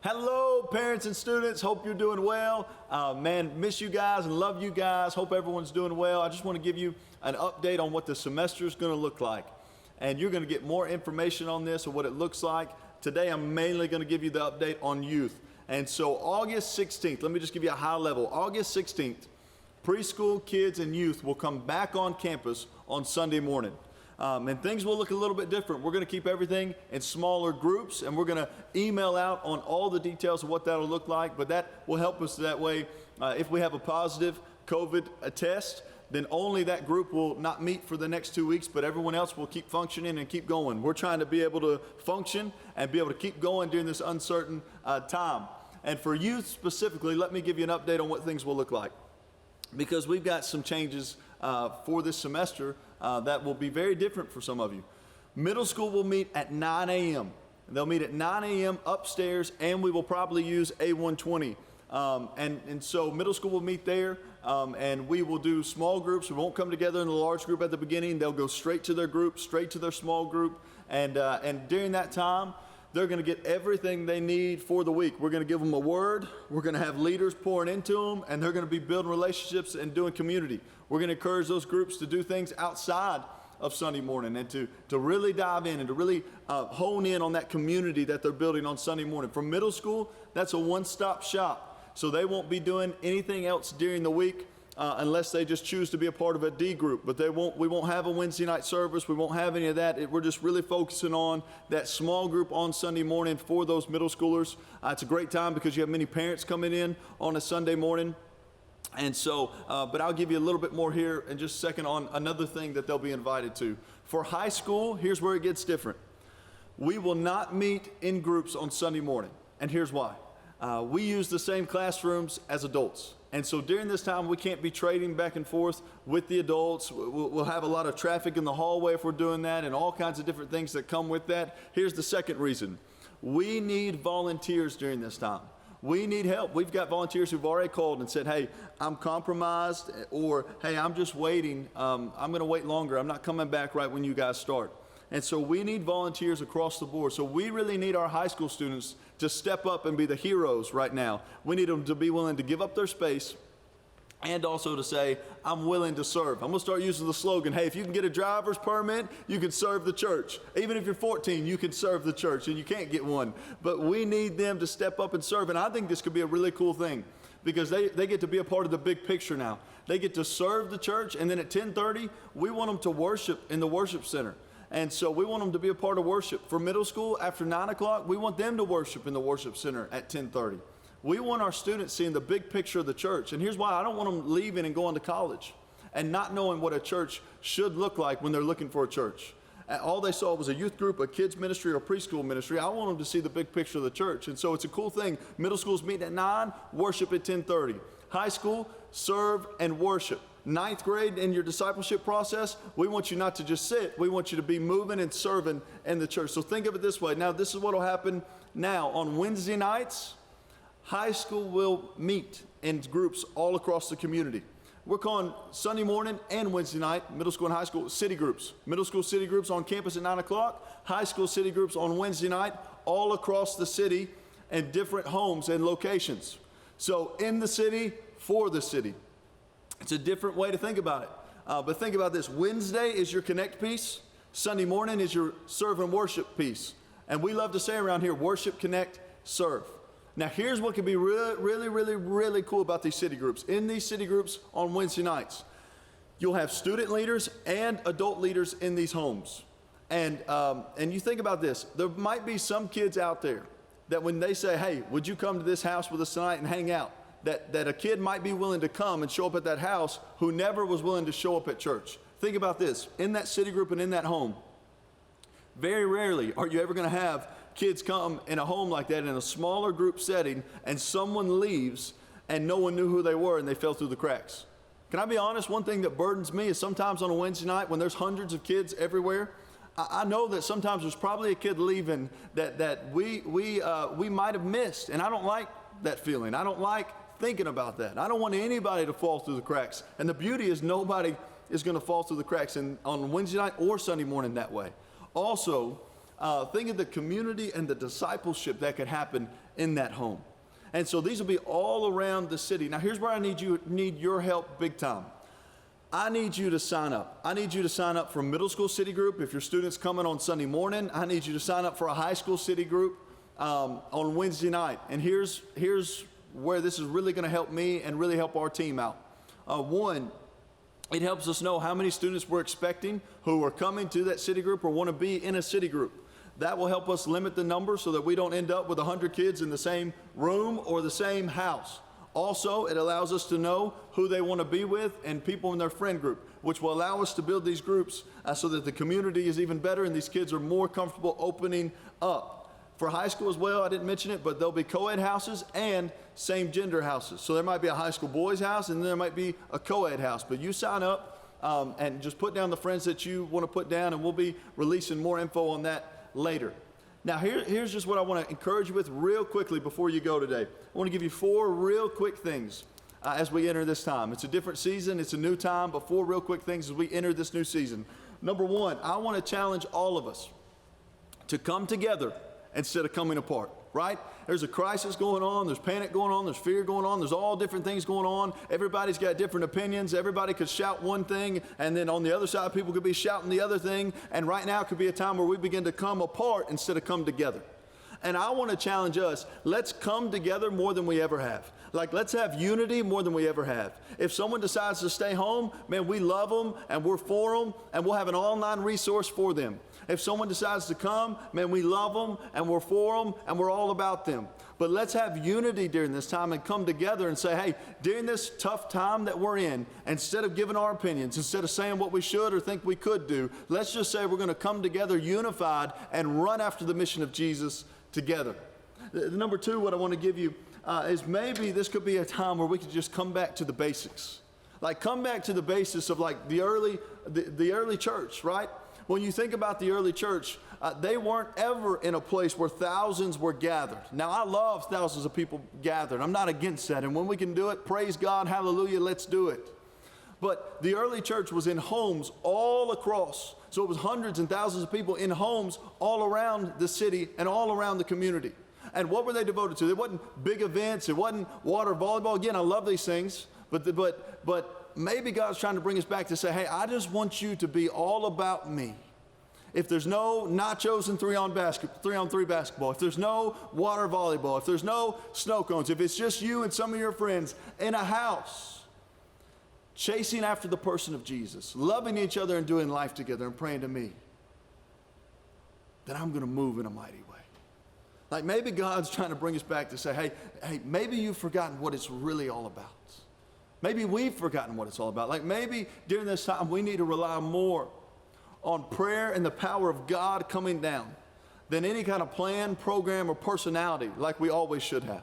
Hello, parents and students. Hope you're doing well. Man, miss you guys and love you guys. Hope everyone's doing well. I just want to give you an update on what the semester is going to look like. And you're going to get more information on this or what it looks like. Today, I'm mainly going to give you the update on youth. And so August 16th, let me just give you a high level. August 16th, preschool kids and youth will come back on campus on Sunday morning. And things will look a little bit different. We're going to keep everything in smaller groups, and we're going to email out on all the details of what that'll look like. But that will help us that way. If we have a positive COVID test, then only that group will not meet for the next 2 weeks, but everyone else will keep functioning and keep going. We're trying to be able to function and be able to keep going during this uncertain time. And for youth specifically, let me give you an update on what things will look like, because we've got some changes for this semester that will be very different for some of you. Middle school will meet at 9 a.m. They'll meet at 9 a.m. upstairs, and we will probably use A120. And so middle school will meet there, and we will do small groups. We won't come together in a large group at the beginning. They'll go straight to their group, straight to their small group, and during that time, they're going to get everything they need for the week. We're going to give them a word. We're going to have leaders pouring into them, and they're going to be building relationships and doing community. We're going to encourage those groups to do things outside of Sunday morning and to really dive in and to really hone in on that community that they're building on Sunday morning. For middle school, that's a one-stop shop. So they won't be doing anything else during the week unless they just choose to be a part of a D group. But we won't have a Wednesday night service. We won't have any of that. We're just really focusing on that small group on Sunday morning for those middle schoolers. It's a great time because you have many parents coming in on a Sunday morning. And so, but I'll give you a little bit more here in just a second on another thing that they'll be invited to. For high school, here's where it gets different. We will not meet in groups on Sunday morning. And here's why. We use the same classrooms as adults. And so during this time, we can't be trading back and forth with the adults. We'll have a lot of traffic in the hallway if we're doing that, and all kinds of different things that come with that. Here's the second reason. We need volunteers during this time. We need help. We've got volunteers who've already called and said, hey, I'm compromised, or hey, I'm just waiting. I'm going to wait longer. I'm not coming back right when you guys start. And so we need volunteers across the board. So we really need our high school students to step up and be the heroes right now. We need them to be willing to give up their space and also to say, I'm willing to serve. I'm going to start using the slogan, hey, if you can get a driver's permit, you can serve the church. Even if you're 14, you can serve the church, and you can't get one. But we need them to step up and serve. And I think this could be a really cool thing because they get to be a part of the big picture now. They get to serve the church, and then at 10:30, we want them to worship in the worship center. And so we want them to be a part of worship. For middle school, after 9 o'clock, we want them to worship in the worship center at 10:30. We want our students seeing the big picture of the church. And here's why. I don't want them leaving and going to college and not knowing what a church should look like when they're looking for a church. All they saw was a youth group, a kids ministry, or preschool ministry. I want them to see the big picture of the church. And so it's a cool thing. Middle school's meeting at 9, worship at 10:30. High school, serve and worship. 9th grade in your discipleship process, we want you not to just sit. We want you to be moving and serving in the church. So think of it this way. Now, this is what will happen now. On Wednesday nights, high school will meet in groups all across the community. We're calling Sunday morning and Wednesday night, middle school and high school, city groups. Middle school city groups on campus at 9 o'clock, high school city groups on Wednesday night, all across the city and different homes and locations. So in the city, for the city. It's a different way to think about it. But think about this. Wednesday is your connect piece. Sunday morning is your serve and worship piece. And we love to say around here, worship, connect, serve. Now here's what can be really cool about these city groups. In these city groups on Wednesday nights, you'll have student leaders and adult leaders in these homes. And you think about this. There might be some kids out there that when they say, hey, would you come to this house with us tonight and hang out? That a kid might be willing to come and show up at that house who never was willing to show up at church. Think about this. In that city group and in that home, very rarely are you ever going to have kids come in a home like that in a smaller group setting and someone leaves and no one knew who they were and they fell through the cracks. Can I be honest? One thing that burdens me is sometimes on a Wednesday night when there's hundreds of kids everywhere, I know that sometimes there's probably a kid leaving that we might have missed, and I don't like that feeling. I don't like thinking about that. I don't want anybody to fall through the cracks. And the beauty is nobody is going to fall through the cracks on Wednesday night or Sunday morning that way. Also, think of the community and the discipleship that could happen in that home. And so these will be all around the city. Now here's where I need your help big time. I need you to sign up. I need you to sign up for a middle school city group. If your student's coming on Sunday morning, I need you to sign up for a high school city group on Wednesday night. And here's where this is really going to help me and really help our team out. One, it helps us know how many students we're expecting who are coming to that city group or want to be in a city group. That will help us limit the number so that we don't end up with 100 kids in the same room or the same house. Also, it allows us to know who they want to be with and people in their friend group, which will allow us to build these groups so that the community is even better and these kids are more comfortable opening up. For high school as well, I didn't mention it, but there'll be co-ed houses and same gender houses. So there might be a high school boys house and then there might be a co-ed house. But you sign up and just put down the friends that you want to put down, and we'll be releasing more info on that later. Now here's just what I want to encourage you with real quickly before you go today. I want to give you 4 real quick things as we enter this time. It's a different season, it's a new time, but 4 real quick things as we enter this new season. Number 1, I want to challenge all of us to come together instead of coming apart, right? There's a crisis going on, there's panic going on, there's fear going on, there's all different things going on. Everybody's got different opinions. Everybody could shout one thing, and then on the other side, people could be shouting the other thing. And right now could be a time where we begin to come apart instead of come together. And I want to challenge us, let's come together more than we ever have. Like, let's have unity more than we ever have. If someone decides to stay home, man, we love them and we're for them, and we'll have an online resource for them. If someone decides to come, man, we love them and we're for them and we're all about them. But let's have unity during this time and come together and say, hey, during this tough time that we're in, instead of giving our opinions, instead of saying what we should or think we could do, let's just say we're going to come together unified and run after the mission of Jesus together. Number 2, what I want to give you is maybe this could be a time where we could just come back to the basics. Like, come back to the basis of like the early church, right? When you think about the early church, they weren't ever in a place where thousands were gathered. Now, I love thousands of people gathered. I'm not against that. And when we can do it, praise God, hallelujah, let's do it. But the early church was in homes all across. So it was hundreds and thousands of people in homes all around the city and all around the community. And what were they devoted to? It wasn't big events. It wasn't water volleyball. Again, I love these things. But maybe God's trying to bring us back to say, hey, I just want you to be all about me. If there's no nachos and 3-on-3 basketball, if there's no water volleyball, if there's no snow cones, if it's just you and some of your friends in a house, chasing after the person of Jesus, loving each other and doing life together and praying to me, then I'm going to move in a mighty way. Like, maybe God's trying to bring us back to say, hey, maybe you've forgotten what it's really all about. Maybe we've forgotten what it's all about. Like, maybe during this time we need to rely more on prayer and the power of God coming down than any kind of plan, program, or personality like we always should have.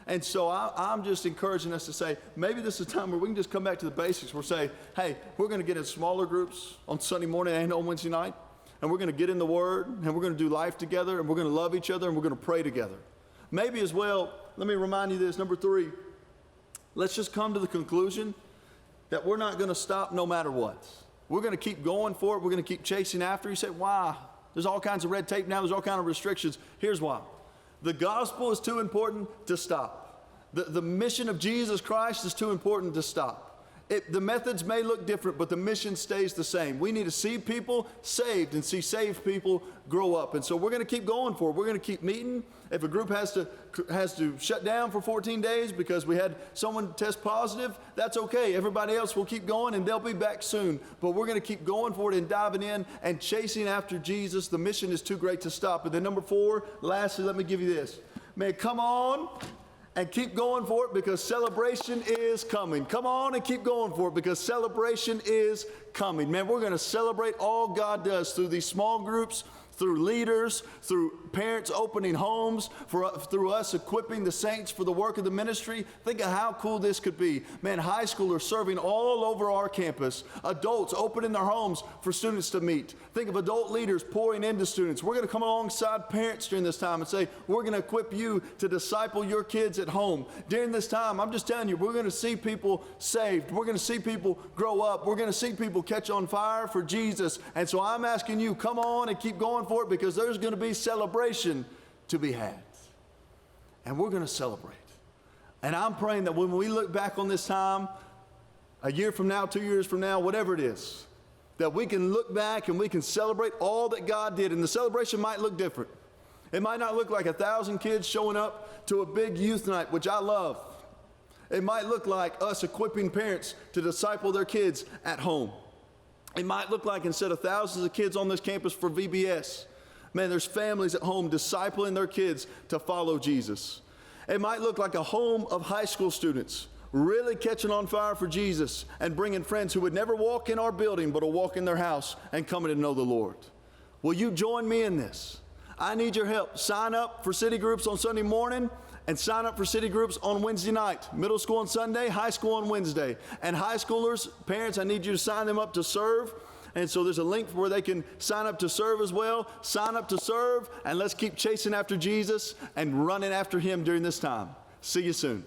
And so I'm just encouraging us to say, maybe this is a time where we can just come back to the basics. We'll say, hey, we're going to get in smaller groups on Sunday morning and on Wednesday night, and we're going to get in the Word, and we're going to do life together, and we're going to love each other, and we're going to pray together. Maybe as well, let me remind you this, number 3, let's just come to the conclusion that we're not going to stop no matter what. We're going to keep going for it. We're going to keep chasing after. You say, why? There's all kinds of red tape now. There's all kinds of restrictions. Here's why. The gospel is too important to stop. The mission of Jesus Christ is too important to stop. The methods may look different, but the mission stays the same. We need to see people saved and see saved people grow up. And so we're going to keep going for it. We're going to keep meeting. If a group has to shut down for 14 days because we had someone test positive, that's okay. Everybody else will keep going, and they'll be back soon. But we're going to keep going for it and diving in and chasing after Jesus. The mission is too great to stop. And then number 4, lastly, let me give you this. Man, come on and keep going for it, because celebration is coming. Come on and keep going for it, because celebration is coming. Man, we're going to celebrate all God does through these small groups, through leaders, through parents opening homes, through us equipping the saints for the work of the ministry. Think of how cool this could be. Man, high schoolers serving all over our campus. Adults opening their homes for students to meet. Think of adult leaders pouring into students. We're going to come alongside parents during this time and say, we're going to equip you to disciple your kids at home. During this time, I'm just telling you, we're going to see people saved. We're going to see people grow up. We're going to see people catch on fire for Jesus. And so I'm asking you, come on and keep going for it because there's going to be celebration to be had. And we're going to celebrate. And I'm praying that when we look back on this time, a year from now, 2 years from now, whatever it is, that we can look back and we can celebrate all that God did. And the celebration might look different. It might not look like 1,000 kids showing up to a big youth night, which I love. It might look like us equipping parents to disciple their kids at home. It might look like instead of thousands of kids on this campus for VBS, man, there's families at home discipling their kids to follow Jesus. It might look like a home of high school students really catching on fire for Jesus and bringing friends who would never walk in our building but will walk in their house and coming to know the Lord. Will you join me in this? I need your help. Sign up for city groups on Sunday morning and sign up for city groups on Wednesday night. Middle school on Sunday, high school on Wednesday. And high schoolers, parents, I need you to sign them up to serve. And so there's a link where they can sign up to serve as well. Sign up to serve, and let's keep chasing after Jesus and running after him during this time. See you soon.